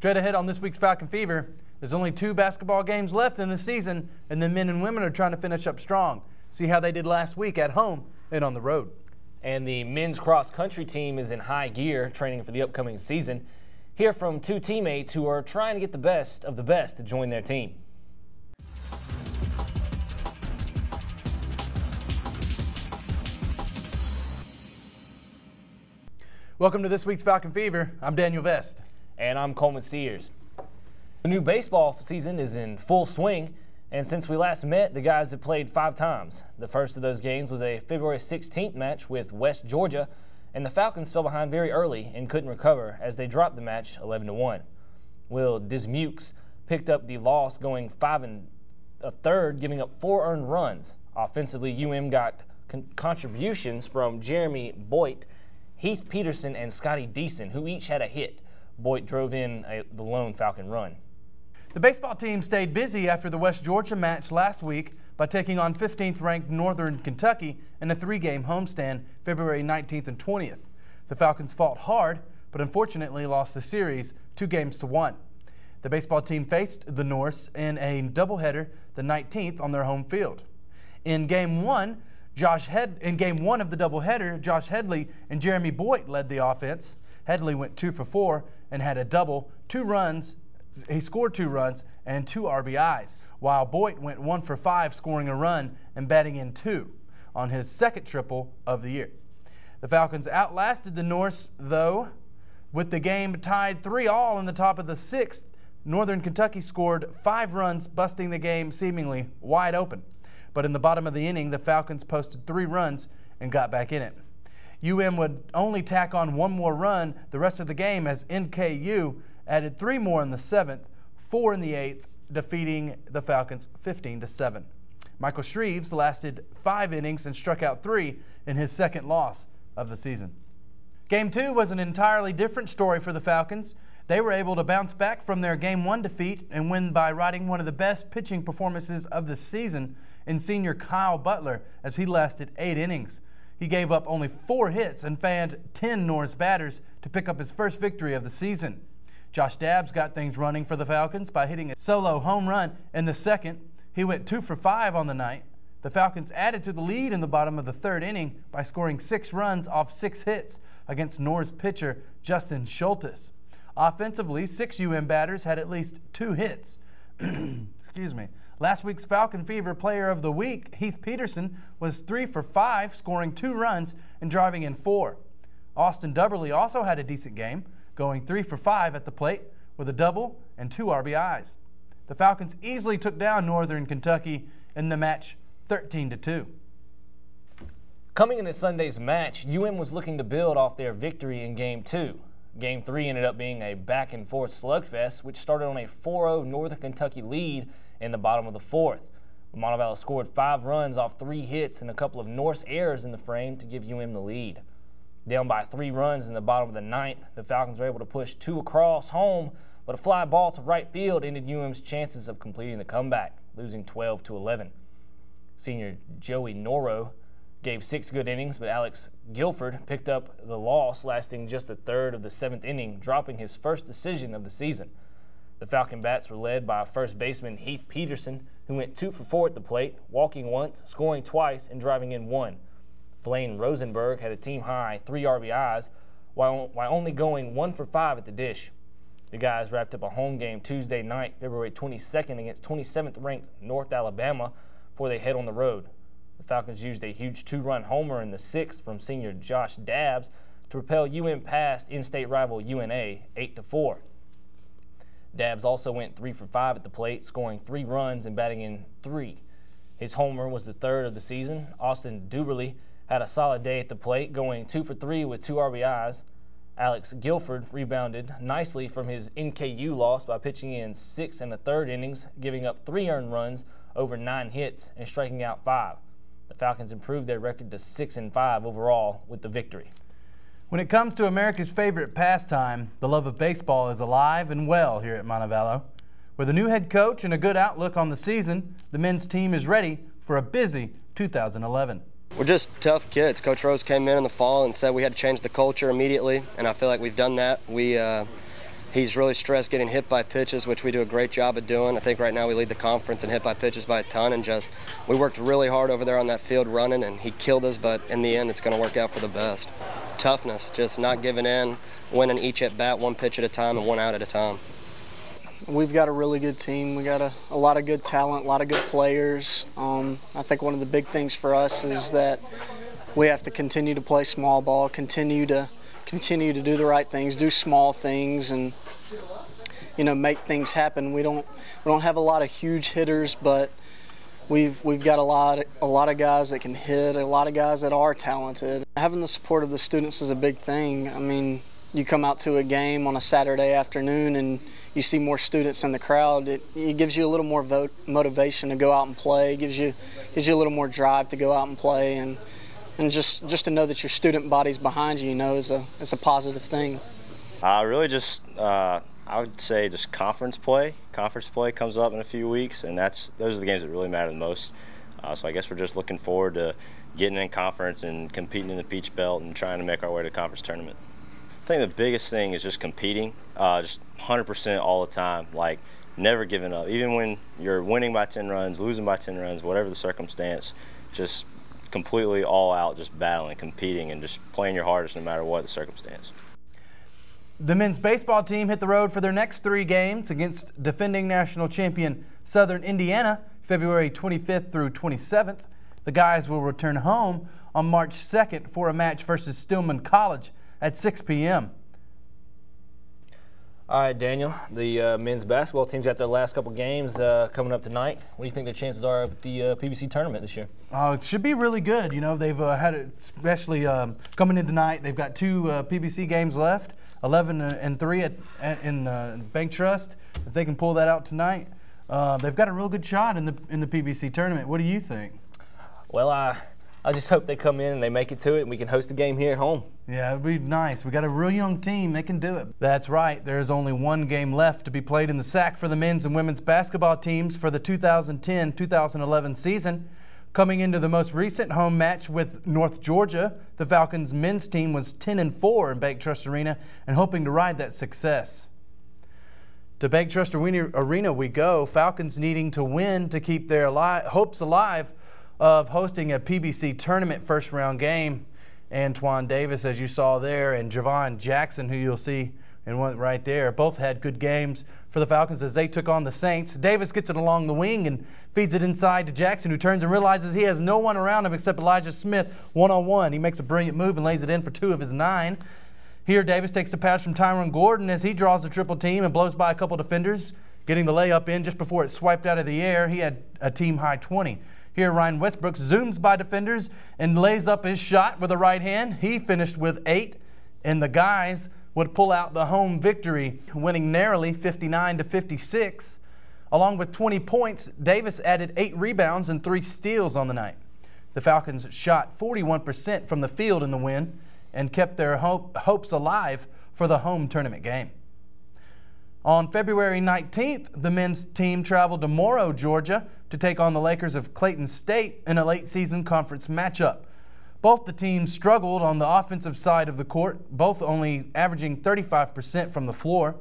Straight ahead on this week's Falcon Fever, there's only 2 basketball games left in the season, and the men and women are trying to finish up strong. See how they did last week at home and on the road. And the men's cross-country team is in high gear, training for the upcoming season. Hear from 2 teammates who are trying to get the best of the best to join their team. Welcome to this week's Falcon Fever. I'm Daniel Vest. And I'm Coleman Sears. The new baseball season is in full swing, and since we last met, the guys have played 5 times. The first of those games was a February 16th match with West Georgia, and the Falcons fell behind very early and couldn't recover as they dropped the match 11-1. Will Dismukes picked up the loss, going 5 1/3, giving up 4 earned runs. Offensively, UM got contributions from Jeremy Boyd, Heath Peterson, and Scotty Deason, who each had a hit. Boyd drove in the lone Falcon run. The baseball team stayed busy after the West Georgia match last week by taking on 15th-ranked Northern Kentucky in a 3-game homestand February 19th and 20th. The Falcons fought hard, but unfortunately lost the series 2-1. The baseball team faced the Norse in a doubleheader the 19th on their home field. In Game 1 of the doubleheader, Josh Headley and Jeremy Boyd led the offense. Headley went 2 for 4 and had a double, 2 runs. He scored 2 runs and 2 RBIs, while Boyd went 1 for 5, scoring a run and batting in 2 on his second triple of the year. The Falcons outlasted the Norse, though, with the game tied 3-3 in the top of the 6th. Northern Kentucky scored 5 runs, busting the game seemingly wide open. But in the bottom of the inning, the Falcons posted 3 runs and got back in it. UM would only tack on 1 more run the rest of the game as NKU added 3 more in the 7th, 4 in the 8th, defeating the Falcons 15-7. Michael Shreves lasted 5 innings and struck out 3 in his second loss of the season. Game 2 was an entirely different story for the Falcons. They were able to bounce back from their Game 1 defeat and win by riding one of the best pitching performances of the season in senior Kyle Butler, as he lasted 8 innings. He gave up only 4 hits and fanned 10 Norse batters to pick up his first victory of the season. Josh Dabbs got things running for the Falcons by hitting a solo home run in the 2nd. He went 2 for 5 on the night. The Falcons added to the lead in the bottom of the 3rd inning by scoring 6 runs off 6 hits against Norse pitcher Justin Schultes. Offensively, 6 UM batters had at least 2 hits. Excuse me. Last week's Falcon Fever Player of the Week, Heath Peterson, was 3 for 5, scoring 2 runs and driving in 4. Austin Dubberly also had a decent game, going 3 for 5 at the plate with a double and 2 RBIs. The Falcons easily took down Northern Kentucky in the match 13-2. Coming into Sunday's match, UM was looking to build off their victory in Game 2. Game 3 ended up being a back-and-forth slugfest, which started on a 4-0 Northern Kentucky lead in the bottom of the 4th. Montevallo scored 5 runs off 3 hits and a couple of Norse errors in the frame to give UM the lead. Down by 3 runs in the bottom of the 9th, the Falcons were able to push 2 across home, but a fly ball to right field ended UM's chances of completing the comeback, losing 12-11. Senior Joey Noro gave 6 good innings, but Alex Guilford picked up the loss, lasting just a third of the 7th inning, dropping his first decision of the season. The Falcon bats were led by first baseman Heath Peterson, who went 2 for 4 at the plate, walking once, scoring twice, and driving in 1. Blaine Rosenberg had a team-high 3 RBIs, while only going 1 for 5 at the dish. The guys wrapped up a home game Tuesday night, February 22nd, against 27th-ranked North Alabama before they head on the road. The Falcons used a huge 2-run homer in the 6th from senior Josh Dabbs to propel UM past in-state rival UNA 8-4. Dabbs also went 3 for 5 at the plate, scoring 3 runs and batting in 3. His homer was the 3rd of the season. Austin Dubberly had a solid day at the plate, going 2 for 3 with 2 RBIs. Alex Guilford rebounded nicely from his NKU loss by pitching in 6 1/3 innings, giving up 3 earned runs over 9 hits and striking out 5. The Falcons improved their record to 6-5 overall with the victory. When it comes to America's favorite pastime, the love of baseball is alive and well here at Montevallo. With a new head coach and a good outlook on the season, the men's team is ready for a busy 2011. We're just tough kids. Coach Rose came in the fall and said we had to change the culture immediately, and I feel like we've done that. We He's really stressed getting hit by pitches, which we do a great job of doing. I think right now we lead the conference in hit by pitches by a ton, and we worked really hard over there on that field running, and he killed us, but in the end it's going to work out for the best. Toughness, just not giving in, winning each at bat, one pitch at a time and one out at a time. We've got a really good team. We got a lot of good talent, a lot of good players. I think one of the big things for us is that we have to continue to play small ball, continue to do the right things, do small things, and make things happen. We don't have a lot of huge hitters, but we've got a lot of guys that can hit, a lot of guys that are talented. Having the support of the students is a big thing. I mean, you come out to a game on a Saturday afternoon and you see more students in the crowd. It gives you a little more motivation to go out and play. It gives you a little more drive to go out and play, and just to know that your student body's behind you, is a positive thing. Really just, I would say just conference play. Conference play comes up in a few weeks, and those are the games that really matter the most. So I guess we're just looking forward to getting in conference and competing in the Peach Belt and trying to make our way to the conference tournament. I think the biggest thing is just competing, just 100% all the time, like never giving up. Even when you're winning by 10 runs, losing by 10 runs, whatever the circumstance, just completely all out, just battling, competing, and just playing your hardest no matter what the circumstance. The men's baseball team hit the road for their next 3 games against defending national champion Southern Indiana, February 25th through 27th. The guys will return home on March 2nd for a match versus Stillman College at 6 p.m. All right, Daniel, the men's basketball team's got their last couple games coming up tonight. What do you think their chances are at the PBC tournament this year? It should be really good. They've had it, especially coming in tonight, they've got 2 PBC games left, 11-3 in Bank Trust. If they can pull that out tonight, they've got a real good shot in the PBC tournament. What do you think? Well, I just hope they come in and they make it to it and we can host a game here at home. Yeah, it'd be nice. We got a real young team. They can do it. That's right. There's only 1 game left to be played in the SAC for the men's and women's basketball teams for the 2010-2011 season. Coming into the most recent home match with North Georgia, the Falcons men's team was 10-4 in Bank Trust Arena and hoping to ride that success. To Bank Trust Arena we go. Falcons needing to win to keep their hopes alive of hosting a PBC tournament first round game. Antoine Davis, as you saw there, and Javon Jackson, who you'll see in one right there, both had good games for the Falcons as they took on the Saints. Davis gets it along the wing and feeds it inside to Jackson, who turns and realizes he has no one around him except Elijah Smith one-on-one. He makes a brilliant move and lays it in for 2 of his 9. Here, Davis takes the pass from Tyron Gordon as he draws the triple team and blows by a couple defenders, getting the layup in just before it swiped out of the air. He had a team-high 20. Here, Ryan Westbrook zooms by defenders and lays up his shot with a right hand. He finished with 8, and the guys would pull out the home victory, winning narrowly 59-56. Along with 20 points, Davis added 8 rebounds and 3 steals on the night. The Falcons shot 41% from the field in the win and kept their hopes alive for the home tournament game. On February 19th, the men's team traveled to Morrow, Georgia to take on the Lakers of Clayton State in a late-season conference matchup. Both the teams struggled on the offensive side of the court, both only averaging 35% from the floor.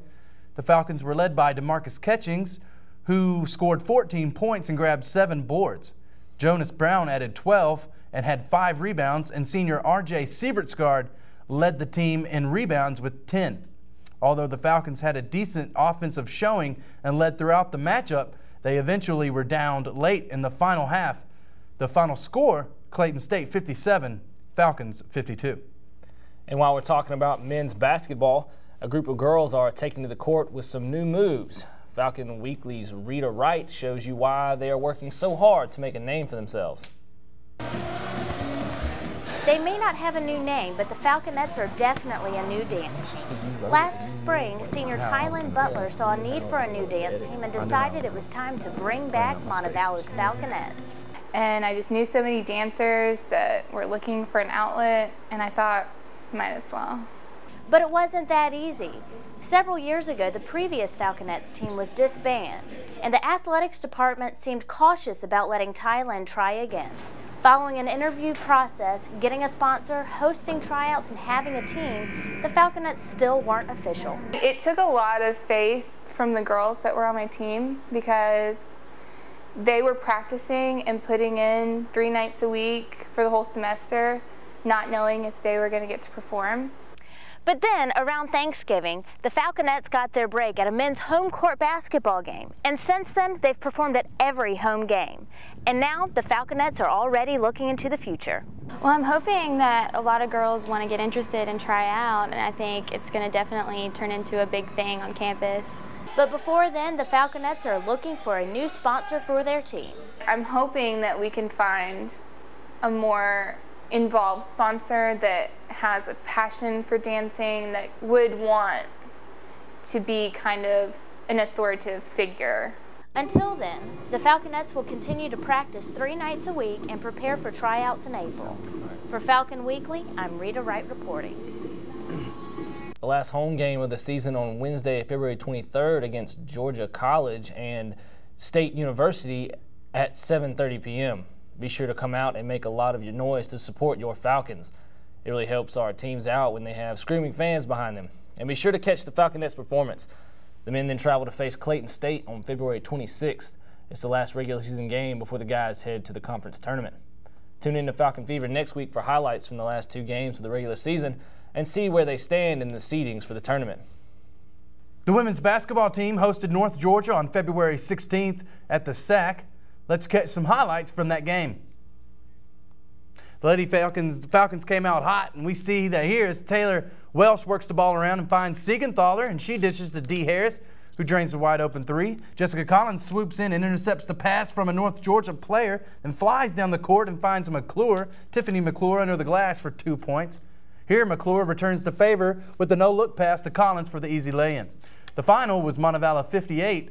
The Falcons were led by DeMarcus Catchings, who scored 14 points and grabbed 7 boards. Jonas Brown added 12 and had 5 rebounds, and senior R.J. Sievertsgaard led the team in rebounds with 10. Although the Falcons had a decent offensive showing and led throughout the matchup, they eventually were downed late in the final half. The final score, Clayton State 57, Falcons 52. And while we're talking about men's basketball, a group of girls are taking to the court with some new moves. Falcon Weekly's Rita Wright shows you why they are working so hard to make a name for themselves. They may not have a new name, but the Falconettes are definitely a new dance team. Last spring, senior Tylen Butler saw a need for a new dance team and decided it was time to bring back Montevallo's Falconettes. And I just knew so many dancers that were looking for an outlet, and I thought, might as well. But it wasn't that easy. Several years ago, the previous Falconettes team was disbanded, and the athletics department seemed cautious about letting Tylen try again. Following an interview process, getting a sponsor, hosting tryouts, and having a team, the Falconettes still weren't official. It took a lot of faith from the girls that were on my team because they were practicing and putting in 3 nights a week for the whole semester, not knowing if they were going to get to perform. But then, around Thanksgiving, the Falconettes got their break at a men's home court basketball game. And since then, they've performed at every home game. And now, the Falconettes are already looking into the future. Well, I'm hoping that a lot of girls want to get interested and try out, and I think it's going to definitely turn into a big thing on campus. But before then, the Falconettes are looking for a new sponsor for their team. I'm hoping that we can find a more involved sponsor that has a passion for dancing, that would want to be kind of an authoritative figure. Until then, the Falconettes will continue to practice 3 nights a week and prepare for tryouts in April. For Falcon Weekly, I'm Rita Wright reporting. The last home game of the season on Wednesday, February 23rd against Georgia College and State University at 7:30 p.m. Be sure to come out and make a lot of your noise to support your Falcons. It really helps our teams out when they have screaming fans behind them. And be sure to catch the Falconettes' performance. The men then travel to face Clayton State on February 26th. It's the last regular season game before the guys head to the conference tournament. Tune in to Falcon Fever next week for highlights from the last 2 games of the regular season and see where they stand in the seedings for the tournament. The women's basketball team hosted North Georgia on February 16th at the SAC. Let's catch some highlights from that game. The Lady Falcons came out hot, and we see that here as Taylor Welsh works the ball around and finds Siegenthaler, and she dishes to Dee Harris, who drains the wide open 3. Jessica Collins swoops in and intercepts the pass from a North Georgia player and flies down the court and finds McClure, Tiffany McClure, under the glass for 2 points. Here McClure returns the favor with the no-look pass to Collins for the easy lay-in. The final was Montevallo 58,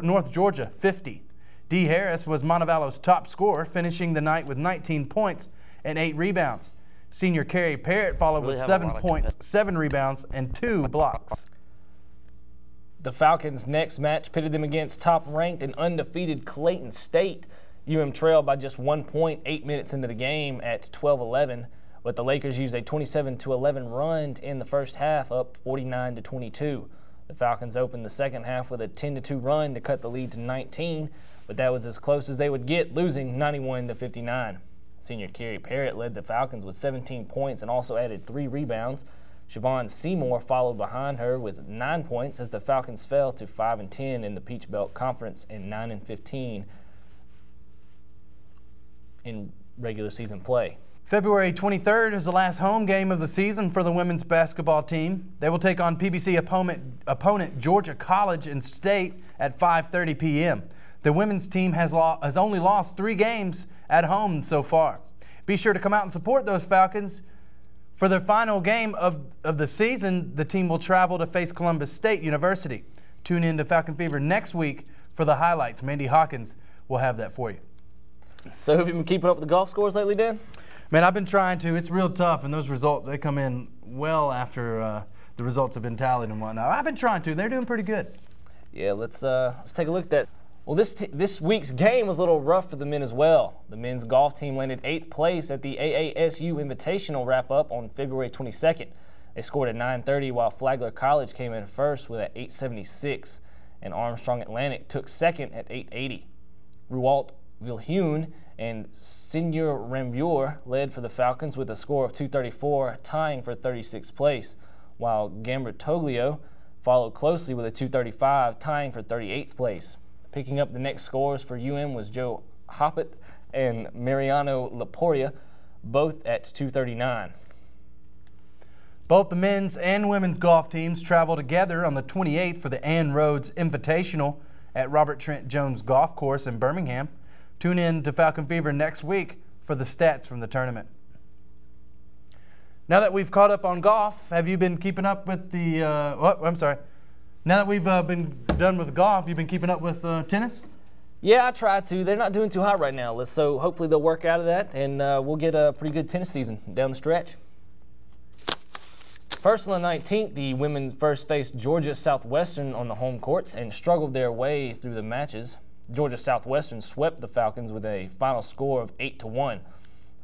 North Georgia 50. Dee Harris was Montevallo's top scorer, finishing the night with 19 points and 8 rebounds. Senior Carrie Parrott followed with 7 points, 7 rebounds, and 2 blocks. The Falcons' next match pitted them against top-ranked and undefeated Clayton State. trailed by just 1 point 8 minutes into the game at 12-11, but the Lakers used a 27-11 run in the first half, up 49-22. The Falcons opened the second half with a 10-2 run to cut the lead to 19, but that was as close as they would get, losing 91-59. Senior Carrie Parrott led the Falcons with 17 points and also added 3 rebounds. Siobhan Seymour followed behind her with 9 points as the Falcons fell to 5-10 in the Peach Belt Conference and 9-15 in regular season play. February 23rd is the last home game of the season for the women's basketball team. They will take on PBC opponent Georgia College in State at 5:30 p.m. The women's team has only lost 3 games at home so far. Be sure to come out and support those Falcons. For their final game of the season, the team will travel to face Columbus State University. Tune in to Falcon Fever next week for the highlights. Mandy Hawkins will have that for you. So have you been keeping up with the golf scores lately, Dan? Man, I've been trying to. It's real tough, and those results, they come in well after the results have been tallied and whatnot. I've been trying to. They're doing pretty good. Yeah, let's take a look at that. Well, this week's game was a little rough for the men as well. The men's golf team landed 8th place at the AASU Invitational wrap-up on February 22nd. They scored at 9:30, while Flagler College came in first with an 876, and Armstrong Atlantic took second at 880. Rualt Vilhune and Senior Rambour led for the Falcons with a score of 234, tying for 36th place, while Gambertoglio followed closely with a 235, tying for 38th place. Picking up the next scores for UM was Joe Hoppett and Mariano Laporia, both at 239. Both the men's and women's golf teams travel together on the 28th for the Ann Rhodes Invitational at Robert Trent Jones Golf Course in Birmingham. Tune in to Falcon Fever next week for the stats from the tournament. Now that we've caught up on golf, have you been keeping up with the, Now that we've been done with golf, you've been keeping up with tennis? Yeah, I try to. They're not doing too hot right now, so hopefully they'll work out of that, and we'll get a pretty good tennis season down the stretch. First on the 19th, the women first faced Georgia Southwestern on the home courts and struggled their way through the matches. Georgia Southwestern swept the Falcons with a final score of 8-1.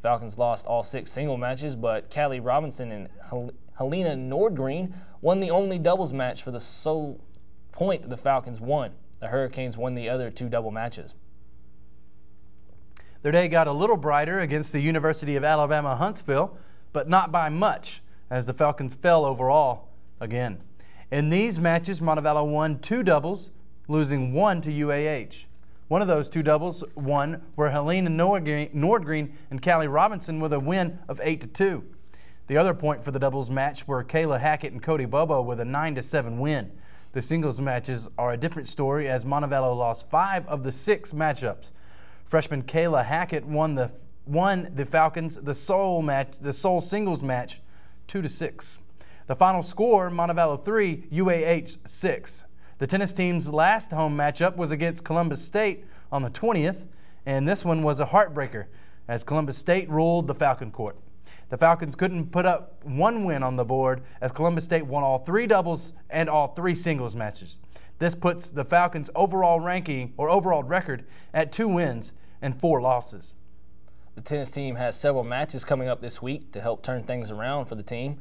Falcons lost all 6 single matches, but Callie Robinson and Helena Nordgreen won the only doubles match for the sole point the Falcons won. The Hurricanes won the other 2 double matches. Their day got a little brighter against the University of Alabama Huntsville, but not by much, as the Falcons fell overall again. In these matches, Montevallo won 2 doubles, losing 1 to UAH. One of those 2 doubles won were Helena Nordgreen and Callie Robinson with a win of 8-2. The other point for the doubles match were Kayla Hackett and Cody Bobo with a 9-7 win. The singles matches are a different story, as Montevallo lost 5 of the 6 matchups. Freshman Kayla Hackett won the Falcons the sole singles match 2-6. The final score, Montevallo 3, UAH 6. The tennis team's last home matchup was against Columbus State on the 20th, and this one was a heartbreaker as Columbus State ruled the Falcon court. The Falcons couldn't put up 1 win on the board as Columbus State won all 3 doubles and all 3 singles matches. This puts the Falcons' overall ranking or overall record at 2 wins and 4 losses. The tennis team has several matches coming up this week to help turn things around for the team.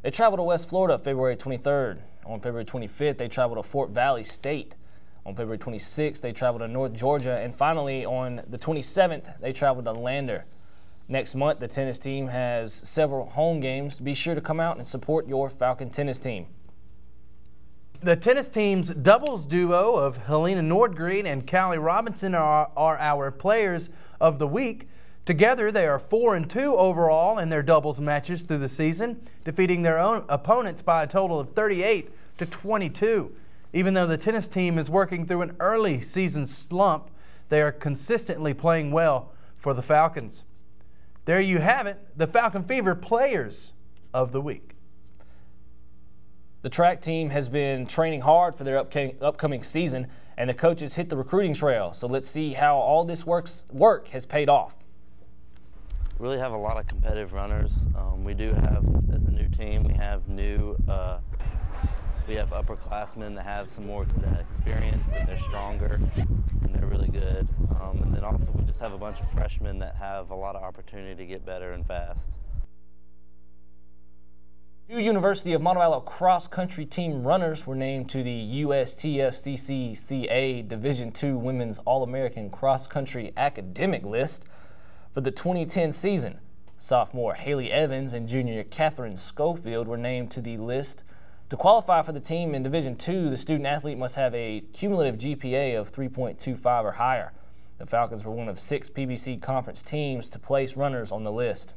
They travel to West Florida February 23rd. On February 25th, they travel to Fort Valley State. On February 26th, they travel to North Georgia. And finally, on the 27th, they travel to Lander. Next month, the tennis team has several home games. Be sure to come out and support your Falcon tennis team. The tennis team's doubles duo of Helena Nordgreen and Callie Robinson are our players of the week. Together, they are 4-2 overall in their doubles matches through the season, defeating their own opponents by a total of 38-22. Even though the tennis team is working through an early season slump, they are consistently playing well for the Falcons. There you have it, the Falcon Fever Players of the Week. The track team has been training hard for their upcoming season, and the coaches hit the recruiting trail. So let's see how all this work has paid off. Really have a lot of competitive runners. We do have, as a new team, we have upperclassmen that have some more experience, and they're stronger and they're really good. And then also we just have a bunch of freshmen that have a lot of opportunity to get better and fast. 2 University of Montevallo cross-country team runners were named to the USTFCCCA Division II Women's All-American Cross-Country Academic List for the 2010 season. Sophomore Haley Evans and junior Catherine Schofield were named to the list. To qualify for the team in Division II, the student athlete must have a cumulative GPA of 3.25 or higher. The Falcons were one of 6 PBC conference teams to place runners on the list.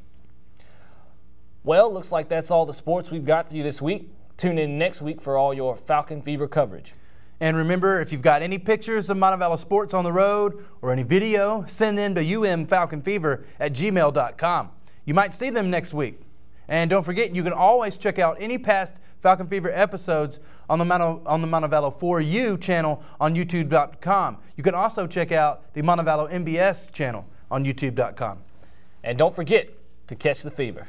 Well, looks like that's all the sports we've got for you this week. Tune in next week for all your Falcon Fever coverage. And remember, if you've got any pictures of Montevallo sports on the road or any video, send them to umfalconfever@gmail.com. You might see them next week. And don't forget, you can always check out any past Falcon Fever episodes on the Montevalloforyou channel on youtube.com. You can also check out the Montevallo MBS channel on youtube.com. And don't forget to catch the fever.